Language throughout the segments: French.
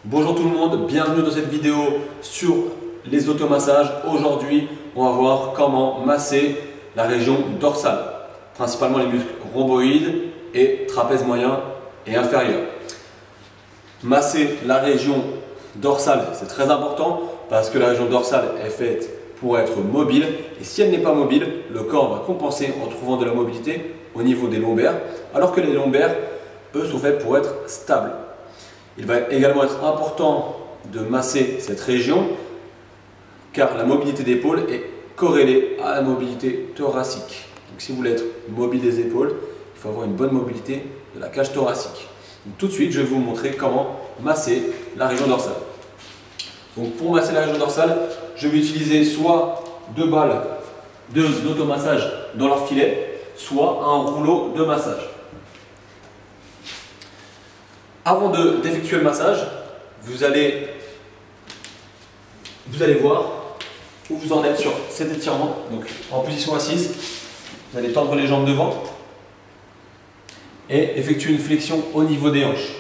Bonjour tout le monde, bienvenue dans cette vidéo sur les automassages. Aujourd'hui, on va voir comment masser la région dorsale, principalement les muscles rhomboïdes et trapèze moyen et inférieur. Masser la région dorsale, c'est très important parce que la région dorsale est faite pour être mobile et si elle n'est pas mobile, le corps va compenser en trouvant de la mobilité au niveau des lombaires, alors que les lombaires, eux, sont faits pour être stables. Il va également être important de masser cette région car la mobilité d'épaule est corrélée à la mobilité thoracique. Donc si vous voulez être mobile des épaules, il faut avoir une bonne mobilité de la cage thoracique. Donc, tout de suite, je vais vous montrer comment masser la région dorsale. Donc pour masser la région dorsale, je vais utiliser soit deux balles d'automassage dans leur filet, soit un rouleau de massage. Avant d'effectuer le massage, vous allez voir où vous en êtes sur cet étirement. Donc en position assise, vous allez tendre les jambes devant et effectuer une flexion au niveau des hanches.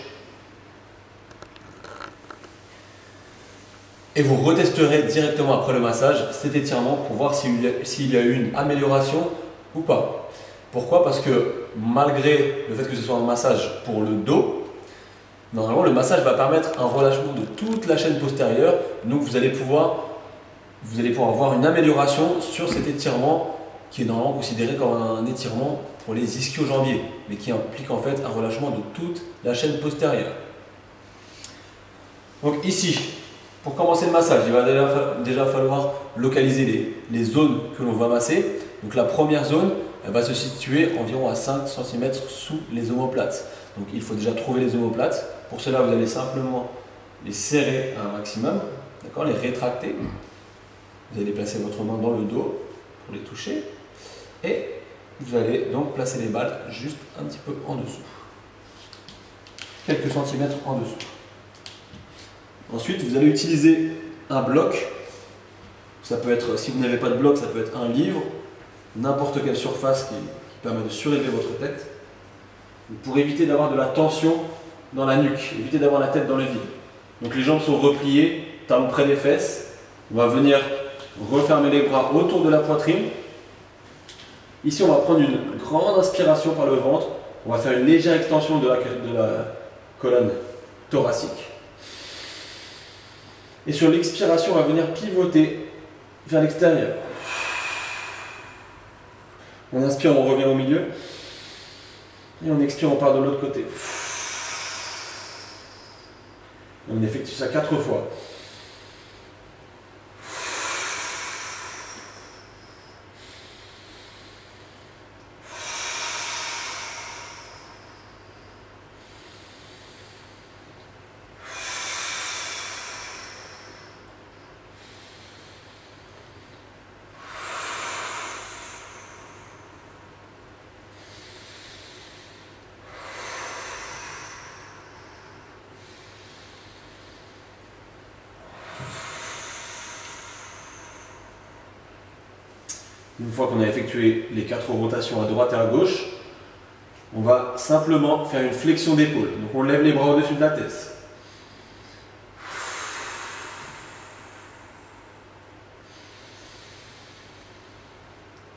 Et vous retesterez directement après le massage cet étirement pour voir s'il y a eu une amélioration ou pas. Pourquoi? Parce que malgré le fait que ce soit un massage pour le dos, normalement le massage va permettre un relâchement de toute la chaîne postérieure. Donc vous allez pouvoir avoir une amélioration sur cet étirement qui est normalement considéré comme un étirement pour les ischio-jambiers, mais qui implique en fait un relâchement de toute la chaîne postérieure. Donc ici, pour commencer le massage, il va déjà falloir localiser les zones que l'on va masser. Donc la première zone, elle va se situer environ à 5 cm sous les omoplates. Donc il faut déjà trouver les omoplates. Pour cela, vous allez simplement les serrer un maximum, les rétracter. Vous allez placer votre main dans le dos pour les toucher. Et vous allez donc placer les balles juste un petit peu en dessous. Quelques centimètres en dessous. Ensuite, vous allez utiliser un bloc. Ça peut être, si vous n'avez pas de bloc, ça peut être un livre, n'importe quelle surface qui permet de surélever votre tête. Pour éviter d'avoir de la tension dans la nuque, éviter d'avoir la tête dans le vide. Donc les jambes sont repliées, talons près des fesses. On va venir refermer les bras autour de la poitrine. Ici, on va prendre une grande inspiration par le ventre. On va faire une légère extension de la colonne thoracique. Et sur l'expiration, on va venir pivoter vers l'extérieur. On inspire, on revient au milieu. Et on expire, on part de l'autre côté. Et on effectue ça 4 fois. Une fois qu'on a effectué les 4 rotations à droite et à gauche, on va simplement faire une flexion d'épaule. Donc on lève les bras au-dessus de la tête.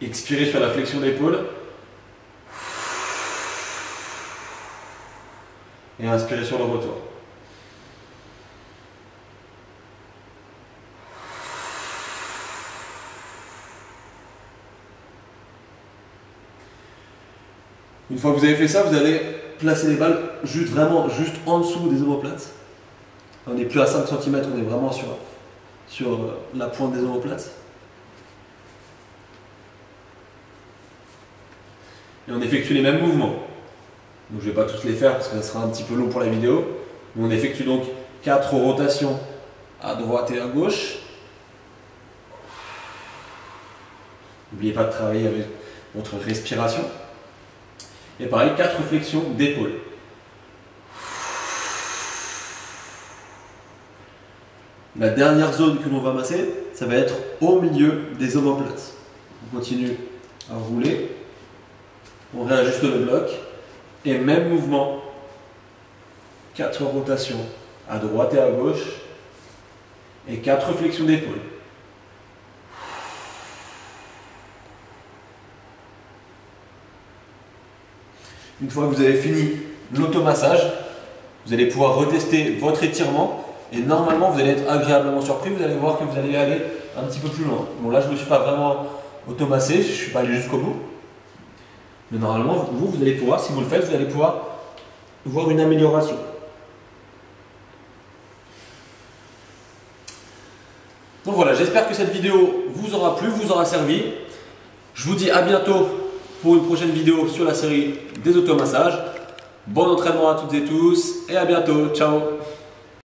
Expirez sur la flexion d'épaule. Et inspirez sur le retour. Une fois que vous avez fait ça, vous allez placer les balles juste en dessous des omoplates. On n'est plus à 5 cm, on est vraiment sur la pointe des omoplates. Et on effectue les mêmes mouvements. Donc je ne vais pas tous les faire parce que ça sera un petit peu long pour la vidéo. Mais on effectue donc 4 rotations à droite et à gauche. N'oubliez pas de travailler avec votre respiration. Et pareil, 4 flexions d'épaule. La dernière zone que l'on va masser, ça va être au milieu des omoplates. On continue à rouler. On réajuste le bloc. Et même mouvement, 4 rotations à droite et à gauche. Et 4 flexions d'épaule. Une fois que vous avez fini l'automassage, vous allez pouvoir retester votre étirement et normalement vous allez être agréablement surpris, vous allez voir que vous allez aller un petit peu plus loin. Bon là je ne me suis pas vraiment automassé, je ne suis pas allé jusqu'au bout. Mais normalement vous allez pouvoir, si vous le faites, vous allez pouvoir voir une amélioration. Donc voilà, j'espère que cette vidéo vous aura plu, vous aura servi. Je vous dis à bientôt pour une prochaine vidéo sur la série des automassages. Bon entraînement à toutes et tous et à bientôt. Ciao!